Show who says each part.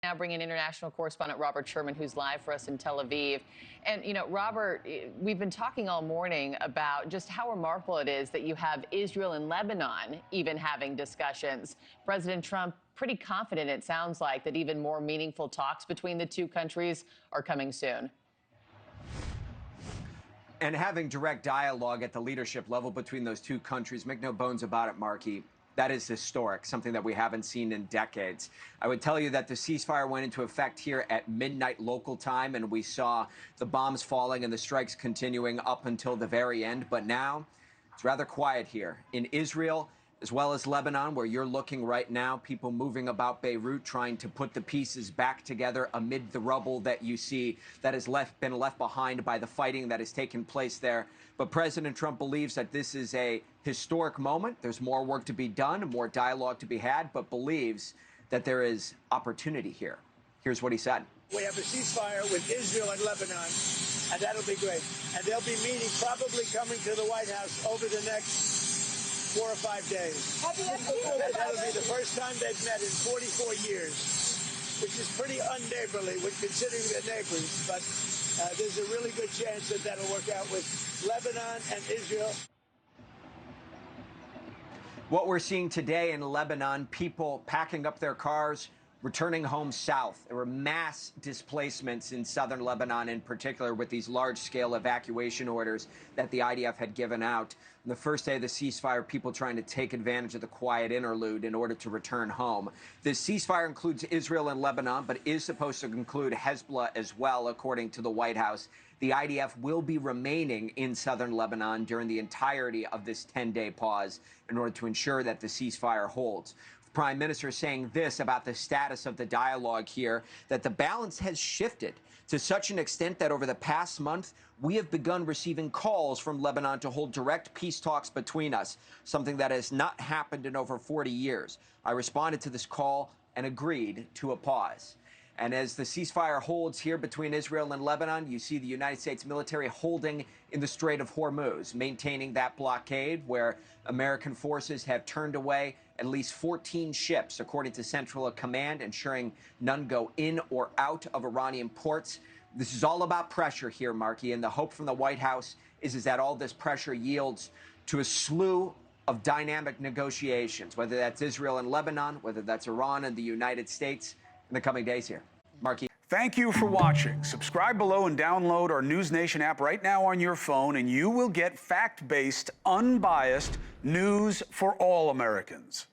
Speaker 1: Now bring in international correspondent Robert Sherman, who's live for us in Tel Aviv. And, you know, Robert, we've been talking all morning about just how remarkable it is that you have Israel and Lebanon even having discussions. President Trump pretty confident, it sounds like, that even more meaningful talks between the two countries are coming soon.
Speaker 2: And having direct dialogue at the leadership level between those two countries, make no bones about it, Markie, that is historic, something that we haven't seen in decades. I would tell you that the ceasefire went into effect here at midnight local time, and we saw the bombs falling and the strikes continuing up until the very end. But now it's rather quiet here in Israel, as well as Lebanon, where you're looking right now, people moving about Beirut, trying to put the pieces back together amid the rubble that you see that has been left behind by the fighting that has taken place there. But President Trump believes that this is a historic moment. There's more work to be done, more dialogue to be had, but believes that there is opportunity here. Here's what he said.
Speaker 3: We have a ceasefire with Israel and Lebanon, and that'll be great. And they'll be meeting, probably coming to the White House over the next 4 or 5 days. And that'll be the first time they've met in 44 years, which is pretty unneighborly when considering they're neighbors. But there's a really good chance that that'll work out with Lebanon and Israel.
Speaker 2: What we're seeing today in Lebanon, people packing up their cars, returning home south. There were mass displacements in southern Lebanon, in particular, with these large-scale evacuation orders that the IDF had given out. On the first day of the ceasefire, people trying to take advantage of the quiet interlude in order to return home. This ceasefire includes Israel and Lebanon, but is supposed to include Hezbollah as well, according to the White House. The IDF will be remaining in southern Lebanon during the entirety of this 10-day pause in order to ensure that the ceasefire holds. Prime Minister saying this about the status of the dialogue here, that the balance has shifted to such an extent that over the past month, we have begun receiving calls from Lebanon to hold direct peace talks between us, something that has not happened in over 40 years. I responded to this call and agreed to a pause. And as the ceasefire holds here between Israel and Lebanon, you see the United States military holding in the Strait of Hormuz, maintaining that blockade where American forces have turned away at least 14 ships, according to Central Command, ensuring none go in or out of Iranian ports. This is all about pressure here, Markie, and the hope from the White House is that all this pressure yields to a slew of dynamic negotiations, whether that's Israel and Lebanon, whether that's Iran and the United States, in the coming days here. Markie.
Speaker 4: Thank you for watching. Subscribe below and download our NewsNation app right now on your phone, and you will get fact-based, unbiased news for all Americans.